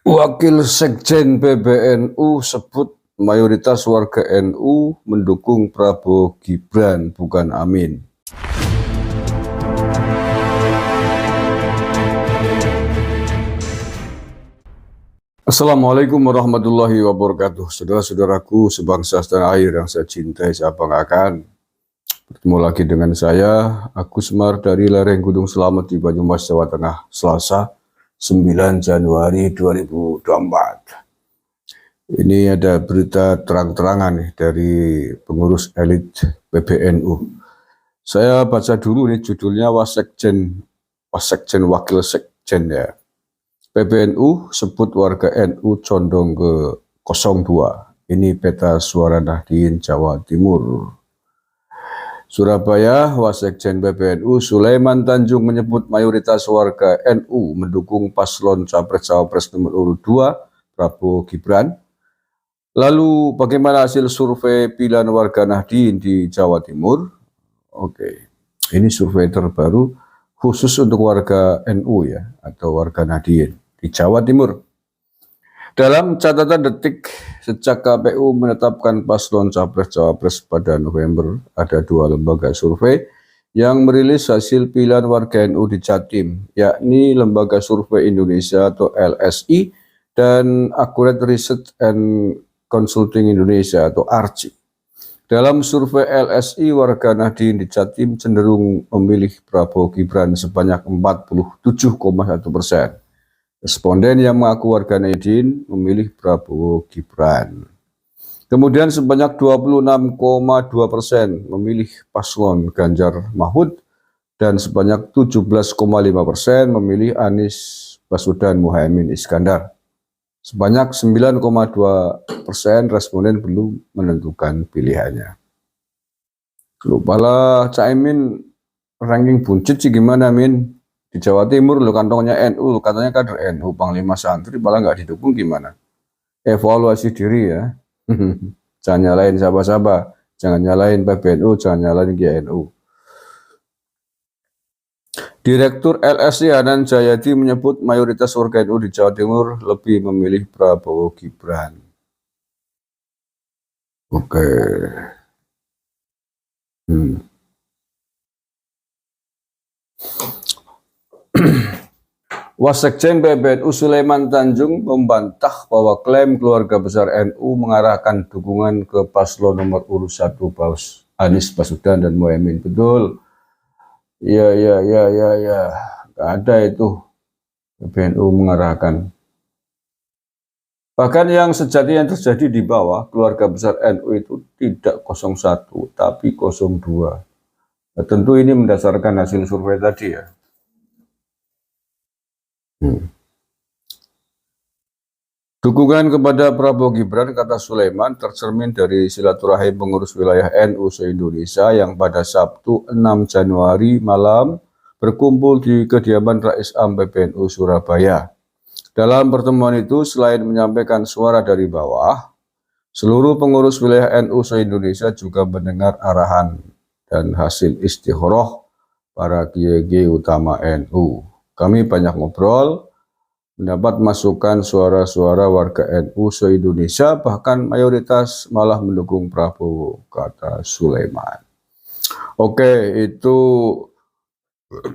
Wakil Sekjen PBNU sebut mayoritas warga NU mendukung Prabowo Gibran, bukan Amin. Assalamualaikum warahmatullahi wabarakatuh. Saudara-saudaraku sebangsa setanah air yang saya cintai, saya banggakan. Bertemu lagi dengan saya, Agus Mar dari lereng Gunung Selamet di Banyumas, Jawa Tengah, Selasa 9 Januari 2024. Ini ada berita terang-terangan nih dari pengurus elit PBNU. Saya baca dulu nih judulnya Wasekjen Wakil Sekjen ya. PBNU sebut warga NU condong ke 02. Ini peta suara Nahdien Jawa Timur. Surabaya, Wasekjen PBNU Sulaiman Tanjung menyebut mayoritas warga NU mendukung paslon Capres-Cawapres nomor urut 2 Prabowo Gibran. Lalu bagaimana hasil survei pilihan warga Nahdien di Jawa Timur? Oke, ini survei terbaru khusus untuk warga NU ya, atau warga Nahdien di Jawa Timur. Dalam catatan detik, sejak KPU menetapkan paslon Capres-Cawapres pada November, ada 2 lembaga survei yang merilis hasil pilihan warga NU di Jatim, yakni Lembaga Survei Indonesia atau LSI dan Accurate Research and Consulting Indonesia atau ARCI. Dalam survei LSI, warga Nahdien di Jatim cenderung memilih Prabowo Gibran sebanyak 47,1%. Responden yang mengaku warga Nahdien memilih Prabowo Gibran. Kemudian sebanyak 26,2% memilih paslon Ganjar Mahfud dan sebanyak 17,5% memilih Anies Baswedan Muhaimin Iskandar. Sebanyak 9,2% responden belum menentukan pilihannya. Lupalah Caimin ranking buncit sih gimana Min? Di Jawa Timur lo kantongnya NU, katanya kader NU, Panglima Santri malah nggak didukung gimana? Evaluasi diri ya. Jangan nyalain siapa-siapa, jangan nyalain PBNU, jangan nyalain GNU. Direktur LSI Hanan Jayadi menyebut mayoritas warga NU di Jawa Timur lebih memilih Prabowo Gibran. Oke. Wasekjen PBNU Sulaiman Tanjung membantah bahwa klaim keluarga besar NU mengarahkan dukungan ke paslon nomor urut 1 Anies Baswedan dan Muhaimin. Betul. Ya, nggak ada itu PBNU mengarahkan. Bahkan yang sejatinya terjadi di bawah, keluarga besar NU itu tidak 01, tapi 02. Nah, tentu ini mendasarkan hasil survei tadi ya. Dukungan kepada Prabowo Gibran, kata Sulaiman, tercermin dari silaturahim pengurus wilayah NU se-Indonesia yang pada Sabtu 6 Januari malam berkumpul di kediaman Rais Am PBNU Surabaya. Dalam pertemuan itu, selain menyampaikan suara dari bawah, seluruh pengurus wilayah NU se-Indonesia juga mendengar arahan dan hasil istikharah para kiai utama NU. Kami banyak ngobrol, mendapat masukan suara-suara warga NU se-Indonesia, bahkan mayoritas malah mendukung Prabowo, kata Sulaiman. Oke, itu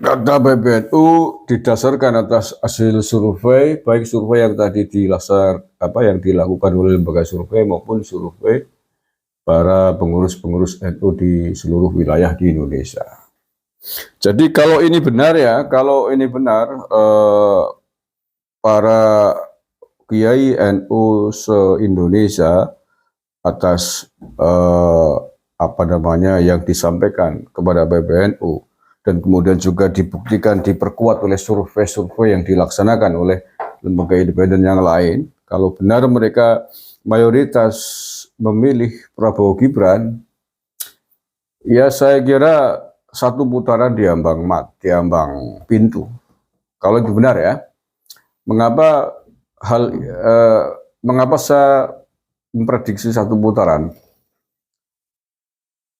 kata PBNU didasarkan atas hasil survei, baik survei yang tadi yang dilakukan oleh lembaga survei maupun survei para pengurus-pengurus NU di seluruh wilayah di Indonesia. Jadi kalau ini benar ya, para kiai NU se-Indonesia atas yang disampaikan kepada PBNU dan kemudian juga dibuktikan diperkuat oleh survei-survei yang dilaksanakan oleh lembaga independen yang lain. Kalau benar mereka mayoritas memilih Prabowo Gibran, ya saya kira satu putaran diambang pintu. Kalau itu benar ya. Mengapa saya memprediksi satu putaran?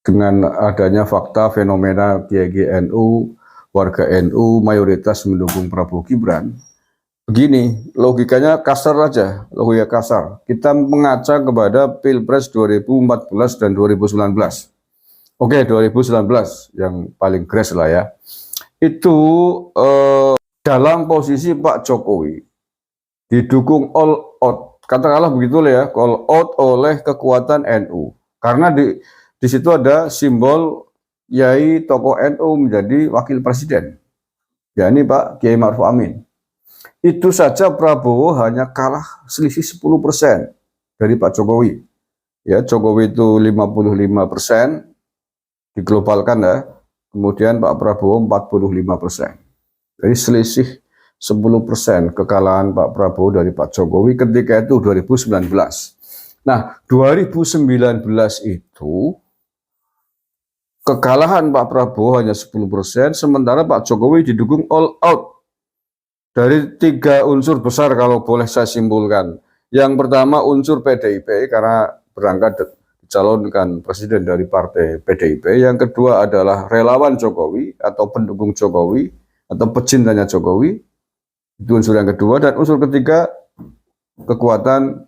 Dengan adanya fakta fenomena kiai NU, warga NU mayoritas mendukung Prabowo Gibran, begini, logikanya kasar aja, logika kasar. Kita mengaca kepada Pilpres 2014 dan 2019. Oke, 2019 yang paling gres lah ya. Itu dalam posisi Pak Jokowi didukung all out, katakanlah begitu ya, all out oleh kekuatan NU. Karena di situ ada simbol Yai tokoh NU menjadi wakil presiden, yakni Pak Kiai Ma'ruf Amin. Itu saja Prabowo hanya kalah selisih 10% dari Pak Jokowi. Ya, Jokowi itu 55% diglobalkan ya. Kemudian Pak Prabowo 45%. Jadi selisih 10% kekalahan Pak Prabowo dari Pak Jokowi ketika itu 2019. Nah, 2019 itu kekalahan Pak Prabowo hanya 10%, sementara Pak Jokowi didukung all out dari 3 unsur besar kalau boleh saya simpulkan. Yang pertama unsur PDIP karena berangkat dicalonkan presiden dari partai PDIP. Yang kedua adalah relawan Jokowi atau pendukung Jokowi atau pecintanya Jokowi. Itu unsur yang kedua. Dan unsur ketiga kekuatan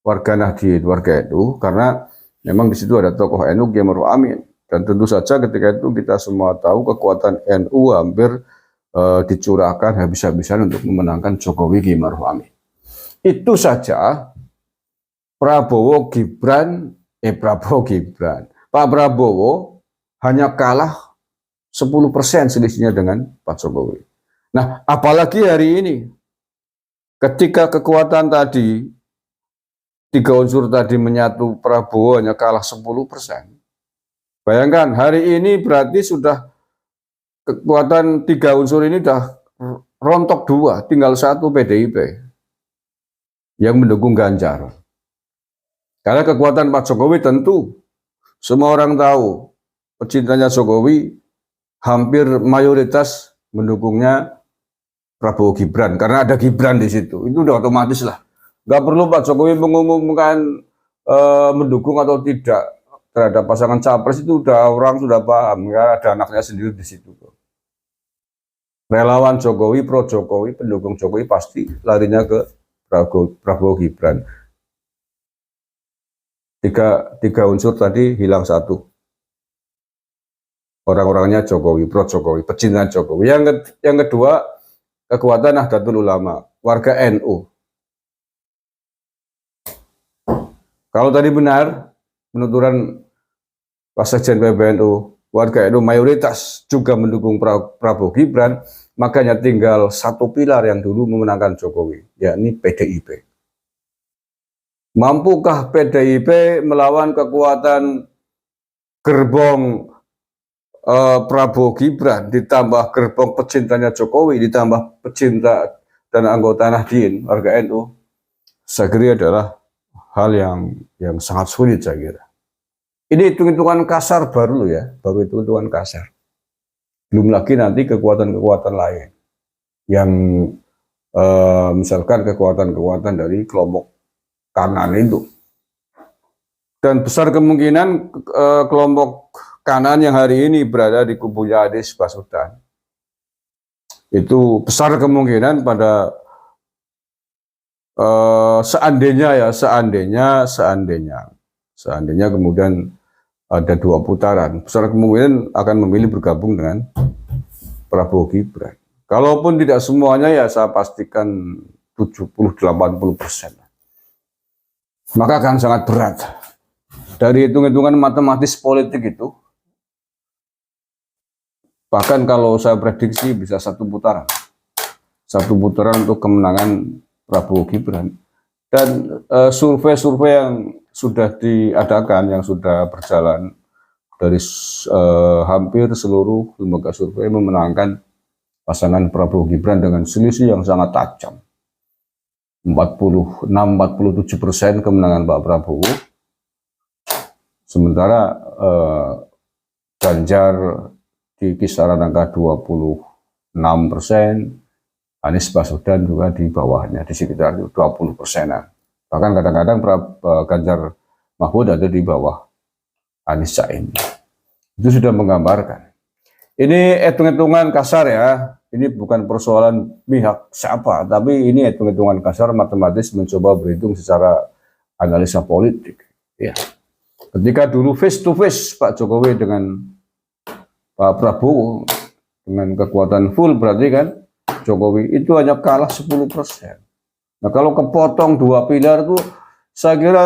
warga Nahdien, warga NU, karena memang di situ ada tokoh NU Kiai Ma'ruf Amin. Dan tentu saja ketika itu kita semua tahu kekuatan NU hampir dicurahkan habis-habisan untuk memenangkan Jokowi Kiai Ma'ruf Amin. Itu saja Prabowo Gibran, Pak Prabowo hanya kalah 10% selisihnya dengan Pak Jokowi. Nah, apalagi hari ini ketika kekuatan tadi 3 unsur tadi menyatu, Prabowo hanya kalah 10%. Bayangkan hari ini berarti sudah kekuatan 3 unsur ini sudah rontok 2, tinggal 1 PDIP yang mendukung Ganjar. Karena kekuatan Pak Jokowi tentu semua orang tahu, pecintanya Jokowi hampir mayoritas mendukungnya Prabowo Gibran karena ada Gibran di situ. Itu udah otomatis lah. Gak perlu Pak Jokowi mengumumkan mendukung atau tidak terhadap pasangan capres, itu udah orang sudah paham, ya ada anaknya sendiri di situ. Relawan Jokowi, pro Jokowi, pendukung Jokowi pasti larinya ke Prabowo Gibran. Tiga unsur tadi hilang 1. Orang-orangnya Jokowi, pro Jokowi, pecinta Jokowi. Yang kedua, kekuatan Nahdlatul Ulama, warga NU. Kalau tadi benar penuturan Wasekjen PBNU, warga NU mayoritas juga mendukung Prabowo Gibran, makanya tinggal 1 pilar yang dulu memenangkan Jokowi, yakni PDIP. Mampukah PDIP melawan kekuatan gerbong Prabowo Gibran, ditambah gerbong pecintanya Jokowi, ditambah pecinta dan anggota Nahdien, warga NU? Saya kira adalah hal yang sangat sulit, saya kira. Ini hitung-hitungan kasar baru loh ya, baru hitung-hitungan kasar. Belum lagi nanti kekuatan-kekuatan lain yang misalkan kekuatan-kekuatan dari kelompok kanan itu. Dan besar kemungkinan kelompok kanan yang hari ini berada di kubunya Anies Baswedan itu besar kemungkinan pada seandainya kemudian ada 2 putaran, besar kemungkinan akan memilih bergabung dengan Prabowo Gibran. Kalaupun tidak semuanya, ya saya pastikan 70-80%. Maka akan sangat berat. Dari hitung-hitungan matematis politik itu, bahkan kalau saya prediksi bisa 1 putaran. 1 putaran untuk kemenangan Prabowo Gibran. Dan survei-survei yang sudah diadakan, yang sudah berjalan dari hampir seluruh lembaga survei memenangkan pasangan Prabowo Gibran dengan selisih yang sangat tajam. 46-47% kemenangan Pak Prabowo. Sementara Ganjar di kisaran angka 26%, Anies Baswedan juga di bawahnya, di sekitar 20%-an. Bahkan kadang-kadang Ganjar Mahfud ada di bawah Anies Caimin. Itu sudah menggambarkan. Ini hitung-hitungan kasar ya. Ini bukan persoalan pihak siapa, tapi ini hitung-hitungan kasar matematis mencoba berhitung secara analisa politik. Ya. Ketika dulu face to face Pak Jokowi dengan Pak Prabowo dengan kekuatan full, berarti kan Jokowi itu hanya kalah 10%. Nah kalau kepotong dua pilar itu saya kira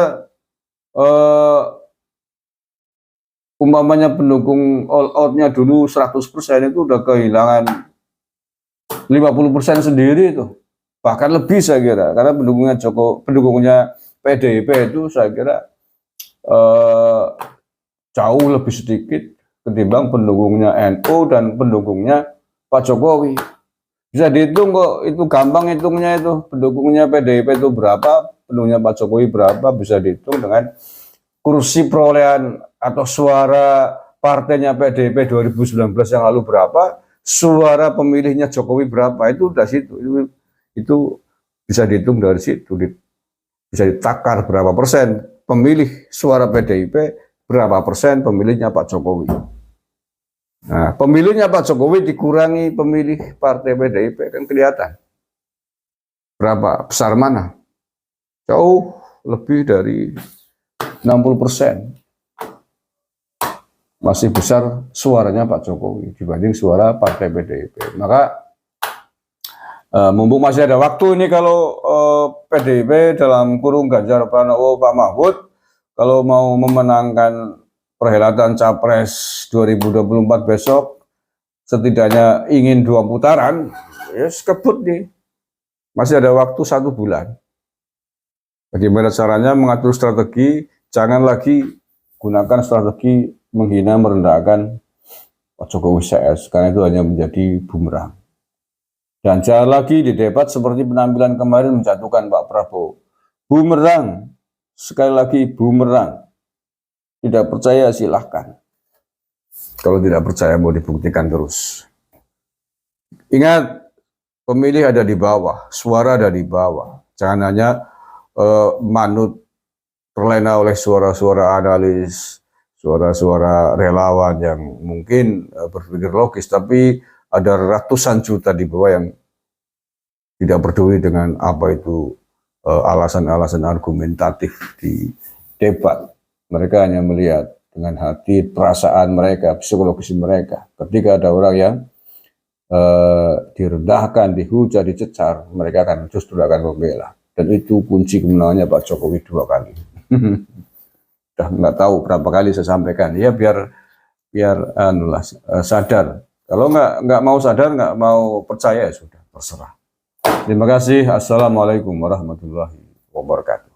umpamanya pendukung all out-nya dulu 100% itu udah kehilangan 50% sendiri itu. Bahkan lebih saya kira, karena pendukungnya PDIP itu saya kira jauh lebih sedikit ketimbang pendukungnya NU dan pendukungnya Pak Jokowi. Bisa dihitung kok, itu gampang hitungnya itu. Pendukungnya PDIP itu berapa, pendukungnya Pak Jokowi berapa, bisa dihitung dengan kursi perolehan atau suara partainya PDIP 2019 yang lalu berapa, suara pemilihnya Jokowi berapa, itu udah situ. Itu bisa dihitung dari situ, bisa ditakar berapa persen pemilih suara PDIP, berapa persen pemilihnya Pak Jokowi. Nah, pemilihnya Pak Jokowi dikurangi pemilih partai PDIP, kan kelihatan berapa besar mana, jauh lebih dari 60%. Masih besar suaranya Pak Jokowi dibanding suara partai PDIP. Maka mumpung masih ada waktu ini, kalau PDIP dalam kurung Ganjar Pranowo Pak Mahfud kalau mau memenangkan perhelatan Capres 2024 besok, setidaknya ingin 2 putaran, ya kebut nih. Masih ada waktu 1 bulan. Bagaimana caranya mengatur strategi? Jangan lagi gunakan strategi menghina, merendahkan Pak Jokowi CS, karena itu hanya menjadi bumerang. Dan jangan lagi di debat seperti penampilan kemarin menjatuhkan Pak Prabowo. Bumerang, sekali lagi bumerang. Tidak percaya silahkan. Kalau tidak percaya mau dibuktikan terus. Ingat, pemilih ada di bawah, suara ada di bawah. Jangan hanya manut terlena oleh suara-suara analis, suara-suara relawan yang mungkin berpikir logis, tapi ada ratusan juta di bawah yang tidak peduli dengan apa itu alasan-alasan argumentatif di debat. Mereka hanya melihat dengan hati, perasaan mereka, psikologis mereka. Ketika ada orang yang direndahkan, dihujat, dicecar, mereka justru akan membela. Dan itu kunci kemenangannya Pak Jokowi 2 kali. Udah nggak tahu berapa kali saya sampaikan. Ya biar sadar. Kalau nggak mau sadar, nggak mau percaya, ya sudah, terserah. Terima kasih. Assalamualaikum warahmatullahi wabarakatuh.